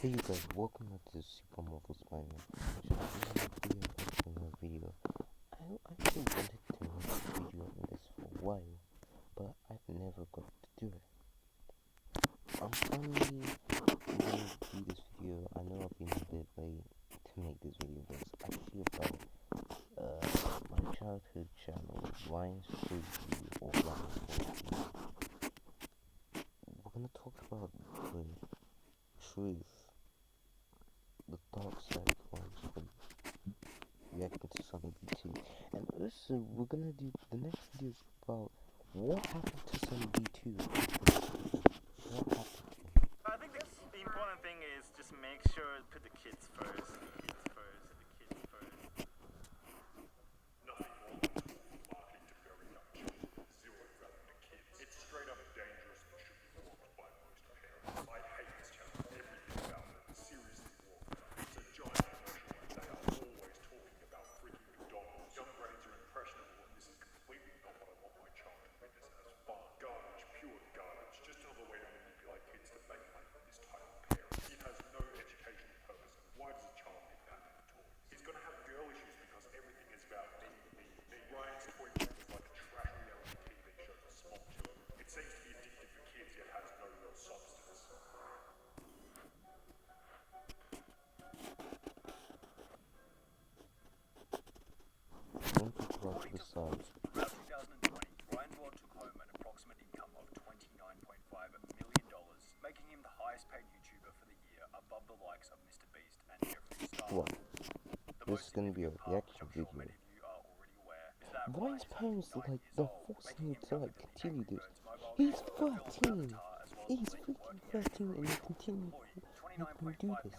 Hey you guys, welcome back to SuperMarvelSpider-Man. Actually, another video. I actually wanted to make a video on this for a while, but I've never got to do it. I'm finally going to do this video. I know I've been a bit late to make this video, but it's actually about my childhood channel, Ryan's Review or Ryan's Review. We're gonna talk about the truth, the dark side of Ryan's Review, reacting to Sunny B2, and also we're gonna do the next video is about what happened to Sunny B2. What happened to him? I think the important thing is just make sure to put the kids first. Nothing wrong with marketing to very young children. Zero value to kids. It's straight up dangerous and should be blocked by most parents. I hate this channel. Everything about it is seriously wrong. It's a giant commercial and they are always talking about freaking McDonald's. Young brains are impressionable and this is completely not what I want my child to witness as fun. Garbage, pure garbage. Just another way to manipulate kids to make money from this type of parent. It has no educational purpose. Why does a child need that in toys? He's going to have girl issues because everything is about me. Ryan's Toy World is like a trash reality TV show for small children. It seems to be addictive for kids yet has no real substance. Don't talk about the side. Throughout 2020, Ryan's World took home an approximate income of $29.5 million, making him the highest paid YouTuber for the year, above the likes of Mr. Beast and Jeffree Star. What? This is gonna be a reaction video. Ryan's parents they're forcing him to continue this. He's 13. He's freaking 13 and they continue making him do this.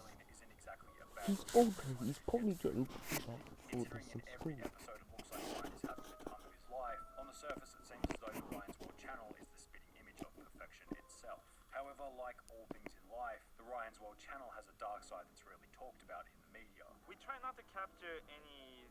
He's older. He's probably getting feedback for this in school. On the surface, it seems as though the Ryan's World channel is the spitting image of perfection itself. However, like all things in life, the Ryan's World channel has a dark side that's rarely talked about in the media. We try not to capture any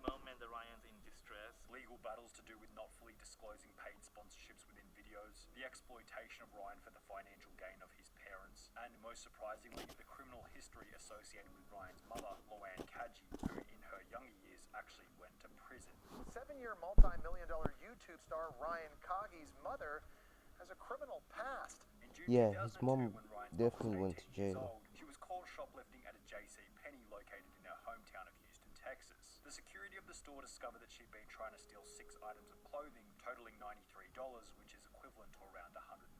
moment that Ryan's in distress. Legal battles to do with not fully disclosing paid sponsorships within videos, the exploitation of Ryan for the financial gain of his parents, and most surprisingly, the criminal history associated with Ryan's mother, Loanne Kaji, who in her younger years actually went to prison. 7-year multi-million-dollar YouTube star Ryan Kagi's mother has a criminal past. In June Yeah, his 2002, mom when Ryan's definitely mother was went to 18 years jail. old, she was caught shoplifting at a JC Penney located in her hometown of Houston, Texas. The security of the store discovered that she'd been trying to steal 6 items of clothing, totaling $93, which is equivalent to around $135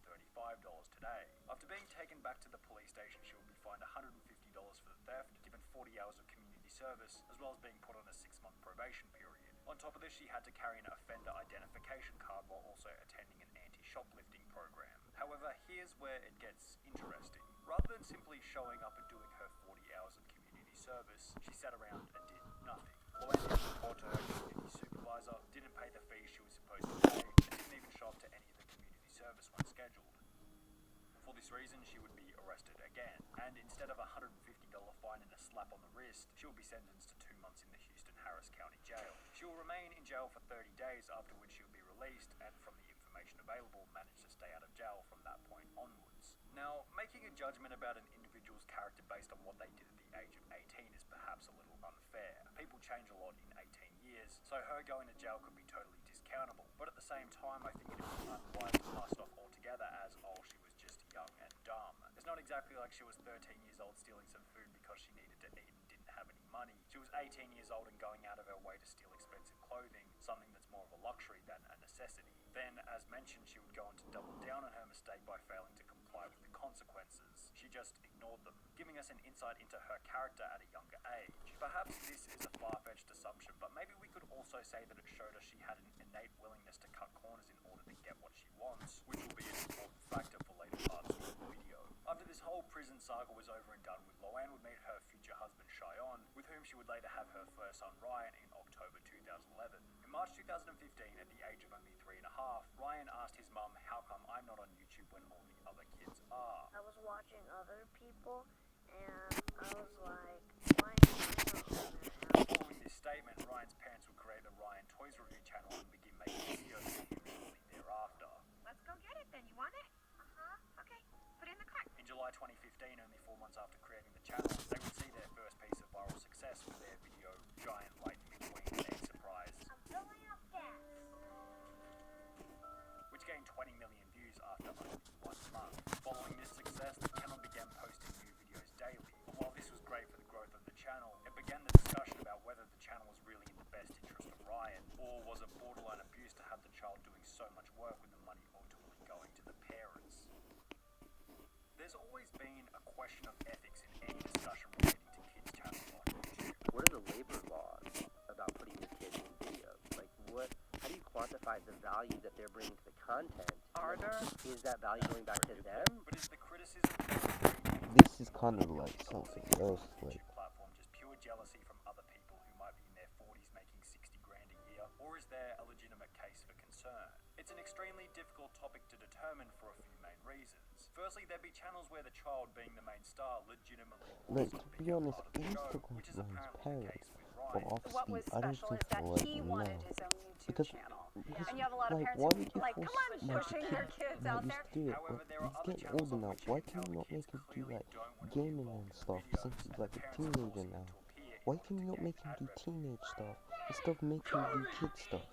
today. After being taken back to the police station, she would be fined $150 for the theft, given 40 hours of community service, as well as being put on a 6-month probation period. On top of this, she had to carry an offender identification card while also attending an anti-shoplifting program. However, here's where it gets interesting. Rather than simply showing up and doing her 40 hours of community service, she sat around and did nothing. Loanne didn't report to her community supervisor, didn't pay the fee she was supposed to pay, and didn't even show up to any of the community service when scheduled. For this reason, she would be arrested again, and instead of a $150 fine and a slap on the wrist, she will be sentenced to 2 months in the Houston Harris County Jail. She will remain in jail for 30 days, after which she will be released, and from the information available, manage to stay out of jail from that point onwards. Now, making a judgment about an individual's character based on what they did at the age of 18 is perhaps a little unfair. People change a lot in 18 years, so her going to jail could be totally discountable. But at the same time, I think it would be unwise to pass it off altogether as, oh, she was just young and dumb. It's not exactly like she was 13 years old stealing some food because she needed to eat and didn't have any money. She was 18 years old and going out of her way to steal expensive clothing, something that's more of a luxury than a necessity. Then, as mentioned, she would go on to double down on her mistake by failing to comply with the consequences. She just ignored them, giving us an insight into her character at a younger age. Perhaps this is a far-fetched assumption, but maybe we could also say that it showed us she had an innate willingness to cut corners in order to get what she wants, which will be an important factor for later parts of the video. After this whole prison saga was over and done with, Loanne would meet her future husband Cheyenne, with whom she would later have her first son Ryan in October 2011. In March 2015, at the age of only 3 and a half, Ryan asked his mum, "How come I'm not on YouTube when all the other kids are?" I was watching other people and I was like, why am I not on there? Following this statement, Ryan's parents would create the Ryan Toys Review channel and begin making videos of him shortly thereafter. Let's go get it then. You want it? Okay. Put it in the cart. In July by 2015, only 4 months after creating the channel, they would see their first piece of viral success with their video, Giant Light in Between Egg Surprise, I'm filling up gas. which gained 20 million views after only 1 month. Following this success, the channel began posting new videos daily. But while this was great for the growth of the channel, it began the discussion about whether the channel was really in the best interest of Ryan, or was it borderline abuse to have the child doing so much work with the money ultimately going to the parents. There's always been a question of ethics in any discussion relating to kids' channels on YouTube. What are the labor laws about putting your kids in videos? Like, how do you quantify the value that they're bringing to the content? Is that value going back to them? But is the criticism This is kind of like something else, like, YouTube platform just pure jealousy from other people who might be in their 40s making 60 grand a year, or is there a legitimate case for concern? It's an extremely difficult topic to determine for a few main reasons. Firstly, there'd be channels where the child, being the main star, legitimately like, wants to be honest, part of the it used show, to come which is from his apparently the parents, case with but Ryan. What was obviously, I don't special think is that so, like, he wanted now. his own YouTube Because, channel. because, And you have a lot of like, parents why who would you like, force come on, my pushing kid their kids that out used there. to do it, However, but there are he's other getting channels older on now, which why you can can tell you the not kids make him do, clearly like, don't want to be gaming involved and in the stuff, videos, since he's and like the a parents are teenager forcing now? them to appear in Why order can to you not gain make him ad do revenue. teenage stuff, instead of making him do kid stuff?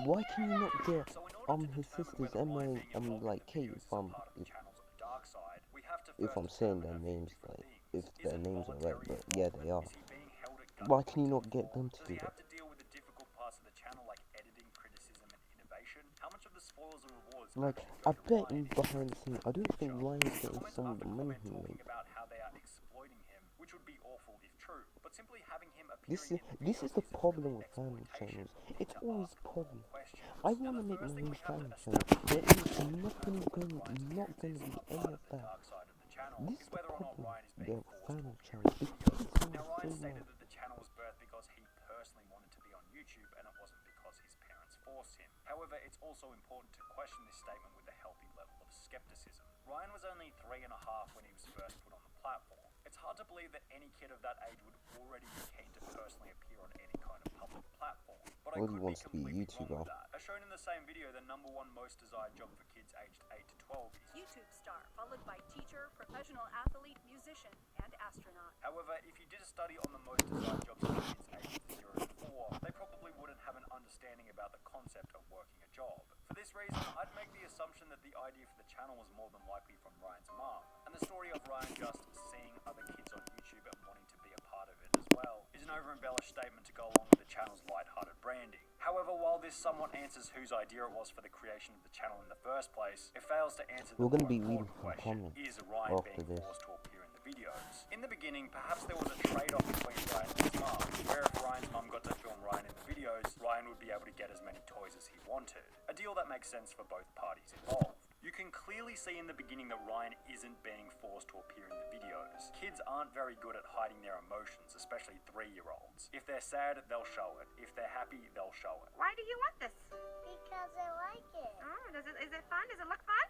Why can you not get, So in order to his determine sisters, whether Emma, Ryan being involved like, in the Kate, videos is a part of the channel's dark side, we have to if first I'm saying determine their a few names, different like, things. if Is their it names are right, voluntary but yeah, they are. involvement? Is he being held at gunpoint Why can you to not get them perform? to Does do he that? have to deal with the difficult parts of the channel like editing, criticism, and innovation? How much of the spoils and rewards Like, actually I go to bet Ryan you in behind the his scenes, I don't think future? Ryan's getting Comment some of after the money comment he talking makes. about how they are exploiting him, which would be awful if true. But simply having him This appearing is in this videos is the isn't problem really with family exploitation. channels. We need It's to always ask a more problem. questions. I Now, want the to make first my thing own we have to family channel. establish There is is nothing going, Ryan's not parents going is to be a any part of of the that. dark side of the channel. This Is is the whether or not problem Ryan is with being the forced to family appear channels. in The videos. kids are Now, Ryan so stated much. that the channel was birthed because he personally wanted to be on YouTube and it wasn't because his parents forced him. However, it's also important to question this statement with a healthy level of skepticism. Ryan was only 3 and a half when he was first put on the platform. It's hard to believe that any kid of that age would already be keen to personally appear on any kind of public platform. But I All he could be wants to be a completely wrong YouTuber. with that. As shown in the same video, the #1 most desired job for kids aged 8 to 12 is YouTube star, followed by teacher, professional athlete, musician, and astronaut. However, if you did a study on the most desired jobs for kids aged 0 to 4, they probably wouldn't have an understanding about the concept of working a job. For this reason, I'd make the assumption that the idea for the channel was more than likely from Ryan's mom. And the story of Ryan just seeing other kids on YouTube and wanting to be a part of it as well is an over-embellished statement to go along with the channel's light-hearted branding. However, while this somewhat answers whose idea it was for the creation of the channel in the first place, it fails to answer the We're gonna more be reading important some question, comments is Ryan after being this. forced to appear in the videos? In the beginning, perhaps there was a trade-off between Ryan and his mum, where if Ryan's mum got to film Ryan in the videos, Ryan would be able to get as many toys as he wanted. A deal that makes sense for both parties involved. You can clearly see in the beginning that Ryan isn't being forced to appear in the videos. Kids aren't very good at hiding their emotions, especially 3-year-olds. If they're sad, they'll show it. If they're happy, they'll show it. Why do you want this? Because I like it. Oh, is it fun? Does it look fun?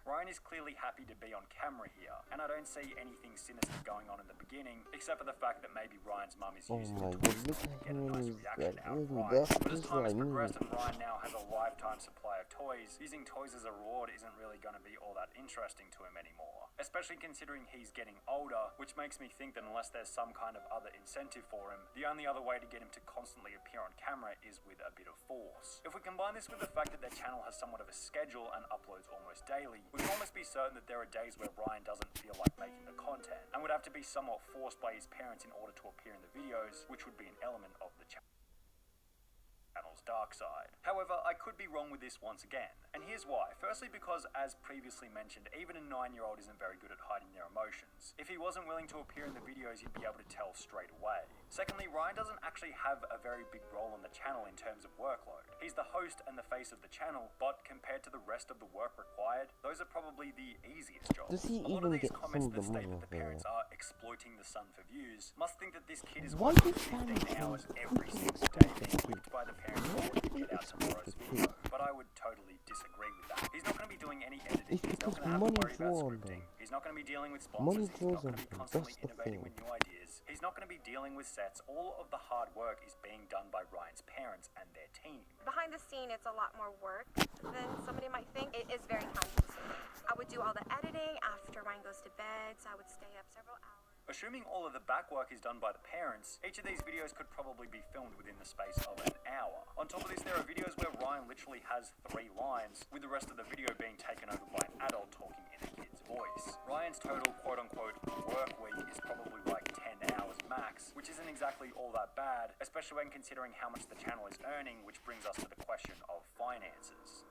Ryan is clearly happy to be on camera here, and I don't see anything sinister going on in the beginning, except for the fact that maybe Ryan's mum is Oh using my the god, toys look to at get a him, nice he's reaction like, out of really, Ryan. But as that's time what I has mean. progressed and Ryan now has a lifetime supply of toys, using toys as a reward isn't really going to be all that interesting to him anymore. Especially considering he's getting older, which makes me think that unless there's some kind of other incentive for him, the only other way to get him to constantly appear on camera is with a bit of force. If we combine this with the fact that their channel has somewhat of a schedule and uploads almost daily, we can almost be certain that there are days where Ryan doesn't feel like making the content, and would have to be somewhat forced by his parents in order to appear in the videos, which would be an element of the channel's dark side. However, I could be wrong with this once again, and here's why. Firstly, because as previously mentioned, even a 9-year-old isn't very good at hiding their emotions. If he wasn't willing to appear in the videos, you'd be able to tell straight away. Secondly, Ryan doesn't actually have a very big role on the channel in terms of workload. He's the host and the face of the channel, but compared to the rest of the work required, those are probably the easiest jobs. Does he A lot of even these get comments some of that the state money that the off parents it? are exploiting the son for views must think that this kid is Why working do family 15 hours channels every freaking single exploit day the being kid? whipped by the parents in Why order do to they get out exploit tomorrow's the video. kid? But I would totally disagree with that. He's not going to be doing any editing. It's He's not because going to have to money worry about draws on scripting. them. He's not going to be dealing with Money sponsors. He's draws not going on to be them, constantly that's the innovating thing. with new ideas. He's not going to be dealing with sets. All of the hard work is being done by Ryan's parents and their team. Behind the scene, it's a lot more work than somebody might think. It is very time consuming. I would do all the editing after after Ryan goes to bed, so I would stay up several hours. Assuming all of the back work is done by the parents, each of these videos could probably be filmed within the space of an hour. On top of this, there are videos where Ryan literally has 3 lines, with the rest of the video being taken over by an adult talking in a kid's voice. Ryan's total quote-unquote work week is probably like 10 hours max, which isn't exactly all that bad, especially when considering how much the channel is earning, which brings us to the question of finances.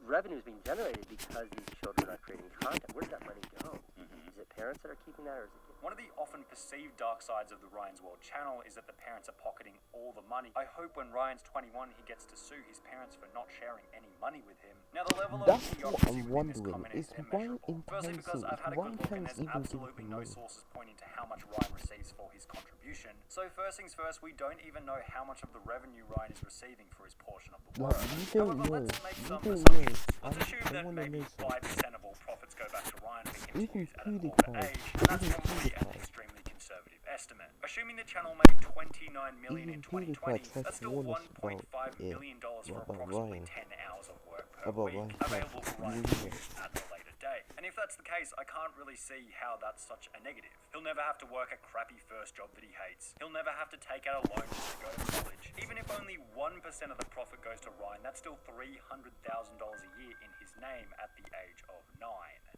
Revenue is being generated because these children are creating content. Where does that money go? Is it parents that are keeping that, or is it kids? One of the often perceived dark sides of the Ryan's World channel is that the parents are pocketing all the money. I hope when Ryan's 21 he gets to sue his parents for not sharing any money with him. Now the level of That's what mediocrity I'm within this wondering. comment Is is Ryan immeasurable. Firstly because enticing? I've had a Ryan good look and parents there's even absolutely giving no money? sources pointing to how much Ryan receives for his contribution. So first things first, we don't even know how much of the revenue Ryan is receiving for his portion of the work. We don't However, know. let's make We some don't assumptions. know. Let's assume I that wanna maybe know something. 5% of all profits go back to Ryan if he Even continues at an older PewDiePie. age, and that's Even probably an PewDiePie. extremely conservative estimate. Assuming the channel made $29 million in Even 2020, PewDiePie that's tries to still warn us $1.5 about million for about approximately Ryan. 10 hours of work per About week, Ryan. available for Ryan to use at a later date. And if that's the case, I can't really see how that's such a negative. He'll never have to work a crappy first job that he hates. He'll never have to take out a loan just to go to college. Even if only 1% of the profit goes to Ryan, that's still $300,000 a year in his name at the age of 9.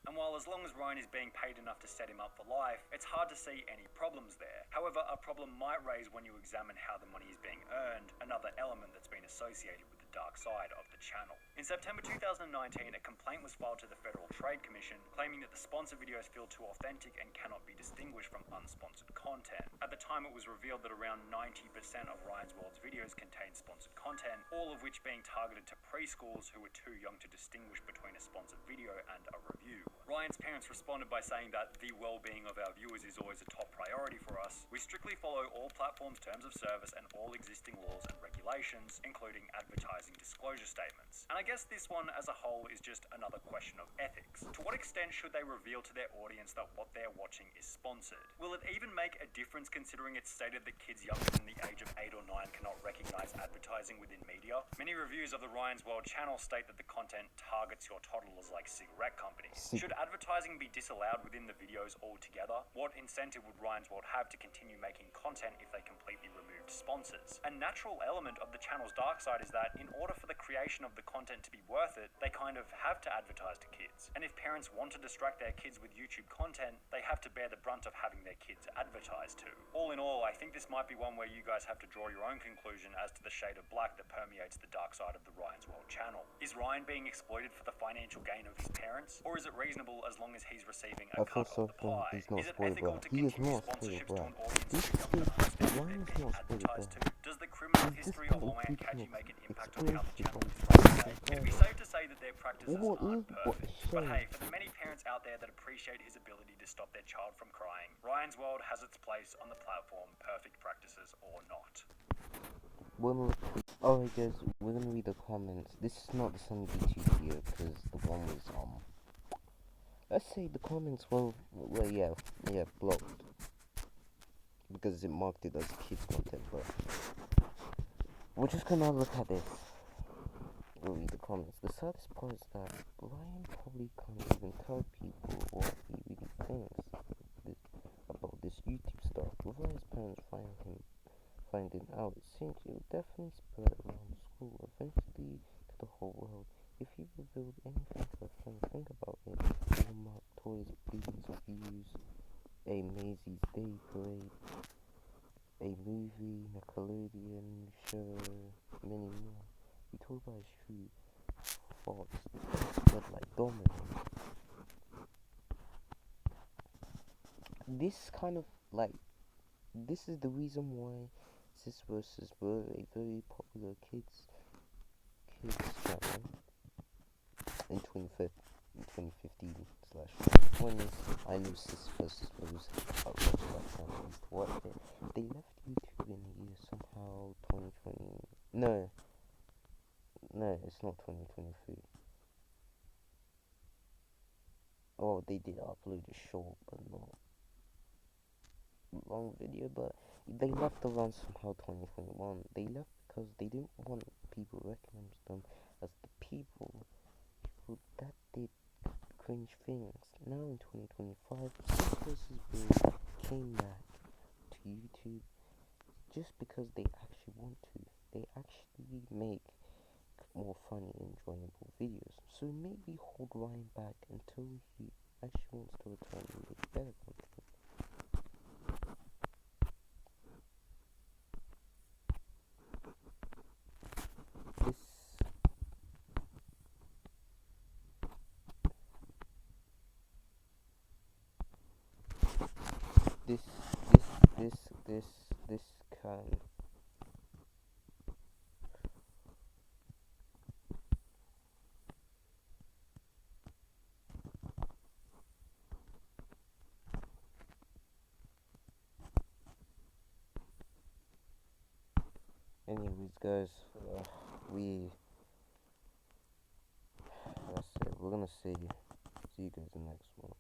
And while as long as Ryan is being paid enough to set him up for life, it's hard to see any problems there. However, a problem might raise when you examine how the money is being earned, another element that's been associated with the dark side of the channel. In September 2019, a complaint was filed to the Federal Trade Commission, claiming that the sponsored videos feel too authentic and cannot be distinguished from unsponsored content. At the time, it was revealed that around 90% of Ryan's World's videos contained sponsored content, all of which being targeted to preschoolers who were too young to distinguish between a sponsored video and a review. Ryan's parents responded by saying that the well-being of our viewers is always a top priority for us. We strictly follow all platforms' terms of service and all existing laws and regulations, including advertising disclosure statements. And I guess this one as a whole is just another question of ethics. To what extent should they reveal to their audience that what they're watching is sponsored? Will it even make a difference considering it's stated that kids younger than the age of 8 or 9 cannot recognize advertising within media? Many reviews of the Ryan's World channel state that the content targets your toddlers like cigarette companies. Should advertising be disallowed within the videos altogether? What incentive would Ryan's World have to continue making content if they completely removed sponsors? A natural element of the channel's dark side is that in order for the creation of the content to be worth it, they kind of have to advertise to kids. And if parents want to distract their kids with YouTube content, they have to bear the brunt of having their kids advertised to. All in all, I think this might be one where you guys have to draw your own conclusion as to the shade of black that permeates the dark side of the Ryan's World channel. Is Ryan being exploited for the financial gain of his parents? Or is it reasonable as long as he's receiving a cut of the pie? He's not Is it ethical to He is continue not sponsorships spoiled, to an bro. audience This too young to is understand Ryan what is they're not being spoiled, advertised bro. to? Does the criminal He's history just of kind of Luan Kaji keeping make an impact on exposure how the channel from is run today? It'd be safe to say that their practices What aren't is what perfect. But hey, for the many parents out there that appreciate his ability to stop their child from crying, Ryan's World has its place on the platform, perfect practices or not. Alright guys, we're gonna read the comments. This is not the Sunny YouTube video because the one was let's say the comments were yeah blocked because it marked it as kids content, but we're just gonna look at this. We'll read the comments. The saddest part is that Ryan probably can't even tell people what he really thinks about this YouTube stuff. Without his parents finding out, it seems it will definitely spread around the school, eventually to the whole world. If he revealed anything to a friend, think about it. Walmart toys, billions of views, a Macy's Day Parade, a movie, Nickelodeon show, many more. We talk about his true thoughts, spread like dominoes. This kind of like, this is the reason why Sis vs. were a very popular kids channel in 2015 / 20. I knew Sis vs. was a Roblox channel. I used to watch it. They left YouTube in the year somehow 2020. No, it's not 2023. Oh, they did upload a short, but not long video. But they left around somehow 2021. They left because they didn't want people to recognize them as the people that did cringe things. Now in 2025, Sis vs. Boo came back to YouTube just because they actually want to. They actually make more funny, enjoyable videos. So maybe hold Ryan back until he actually wants to return and make better content. This can anyways guys, that's it. We're gonna see you guys in the next one.